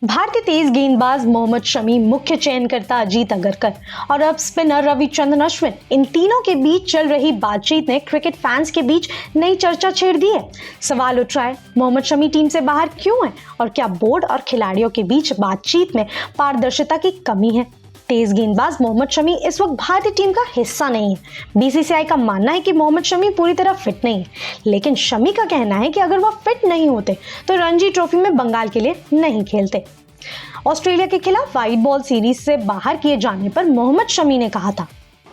भारतीय तेज गेंदबाज मोहम्मद शमी, मुख्य चयनकर्ता अजीत अगरकर और अब स्पिनर रविचंद्रन अश्विन, इन तीनों के बीच चल रही बातचीत ने क्रिकेट फैंस के बीच नई चर्चा छेड़ दी है। सवाल उठ रहा है, मोहम्मद शमी टीम से बाहर क्यों है और क्या बोर्ड और खिलाड़ियों के बीच बातचीत में पारदर्शिता की कमी है। तेज गेंदबाज मोहम्मद शमी इस वक्त भारतीय टीम का हिस्सा नहीं है। बीसीसीआई का मानना है कि मोहम्मद शमी पूरी तरह फिट नहीं है, लेकिन शमी का कहना है कि अगर वह फिट नहीं होते तो रणजी ट्रॉफी में बंगाल के लिए नहीं खेलते। ऑस्ट्रेलिया के खिलाफ व्हाइट बॉल सीरीज से बाहर किए जाने पर मोहम्मद शमी ने कहा था,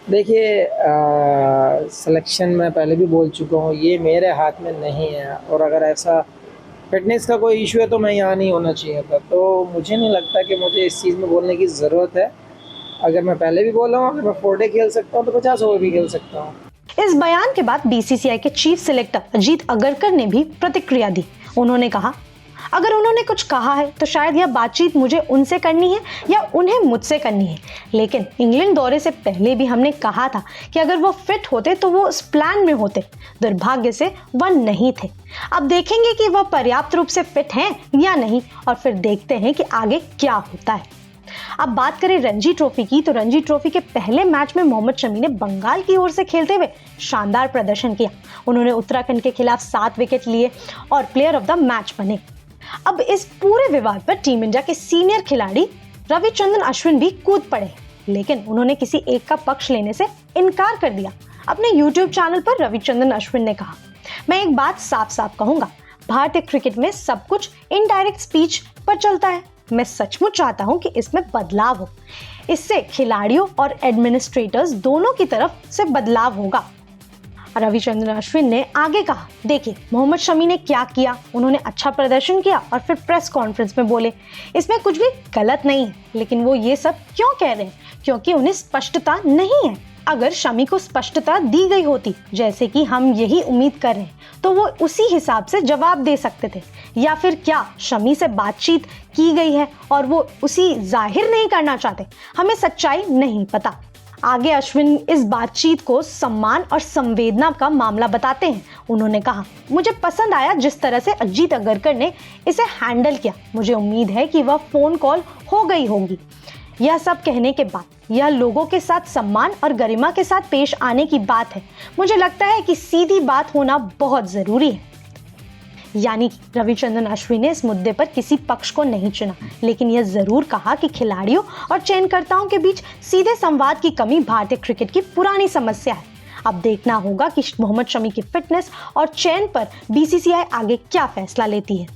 देखिए सिलेक्शन में पहले भी बोल चुका हूँ, ये मेरे हाथ में नहीं है और अगर ऐसा फिटनेस का कोई इशू है तो मैं यहाँ नहीं होना चाहिए था। तो मुझे नहीं लगता कि मुझे इस चीज़ में बोलने की ज़रूरत है। अगर मैं पहले भी बोला हूँ, अगर मैं 4 डे खेल सकता हूँ तो 50 ओवर भी खेल सकता हूँ। इस बयान के बाद बीसीसीआई के चीफ सिलेक्टर अजीत अगरकर ने भी प्रतिक्रिया दी। उन्होंने कहा, अगर उन्होंने कुछ कहा है तो शायद यह बातचीत मुझे उनसे करनी है या उन्हें मुझसे करनी है, लेकिन इंग्लैंड दौरे से पहले भी हमने कहा था कि अगर वो फिट होते तो वो उस प्लान में होते। दुर्भाग्य से वह नहीं थे। अब देखेंगे कि वह पर्याप्त रूप से फिट हैं या नहीं और फिर देखते हैं कि आगे क्या होता है। अब बात करें रणजी ट्रॉफी की, तो रणजी ट्रॉफी के पहले मैच में मोहम्मद शमी ने बंगाल की ओर से खेलते हुए शानदार प्रदर्शन किया। उन्होंने उत्तराखंड के खिलाफ 7 विकेट लिए और प्लेयर ऑफ द मैच बने। अब इस पूरे विवाद पर टीम इंडिया के सीनियर खिलाड़ी रविचंद्रन अश्विन भी कूद पड़े, लेकिन उन्होंने किसी एक का पक्ष लेने से इनकार कर दिया। अपने YouTube चैनल पर रविचंद्रन अश्विन ने कहा, मैं एक बात साफ साफ कहूंगा, भारतीय क्रिकेट में सब कुछ इनडायरेक्ट स्पीच पर चलता है। मैं सचमुच चाहता हूं कि इसमें बदलाव हो। इससे खिलाड़ियों और एडमिनिस्ट्रेटर्स दोनों की तरफ से बदलाव होगा। रविचंद्रन अश्विन ने आगे कहा, देखिए मोहम्मद शमी ने क्या किया, उन्होंने अच्छा प्रदर्शन किया और फिर प्रेस कॉन्फ्रेंस में बोले, इसमें कुछ भी गलत नहीं है, लेकिन वो ये सब क्यों कह रहे हैं? क्योंकि उन्हें स्पष्टता नहीं है। अगर शमी को स्पष्टता दी गई होती, जैसे कि हम यही उम्मीद कर रहे हैं, तो वो उसी हिसाब से जवाब दे सकते थे। या फिर क्या शमी से बातचीत की गई है और वो उसी जाहिर नहीं करना चाहते? हमें सच्चाई नहीं पता। आगे अश्विन इस बातचीत को सम्मान और संवेदना का मामला बताते हैं। उन्होंने कहा, मुझे पसंद आया जिस तरह से अजीत अगरकर ने इसे हैंडल किया। मुझे उम्मीद है कि वह फोन कॉल हो गई होगी। यह सब कहने के बाद यह लोगों के साथ सम्मान और गरिमा के साथ पेश आने की बात है। मुझे लगता है कि सीधी बात होना बहुत जरूरी है। यानी रविचंद्रन अश्विन ने इस मुद्दे पर किसी पक्ष को नहीं चुना, लेकिन यह जरूर कहा कि खिलाड़ियों और चयनकर्ताओं के बीच सीधे संवाद की कमी भारतीय क्रिकेट की पुरानी समस्या है। अब देखना होगा कि मोहम्मद शमी की फिटनेस और चयन पर बीसीसीआई आगे क्या फैसला लेती है।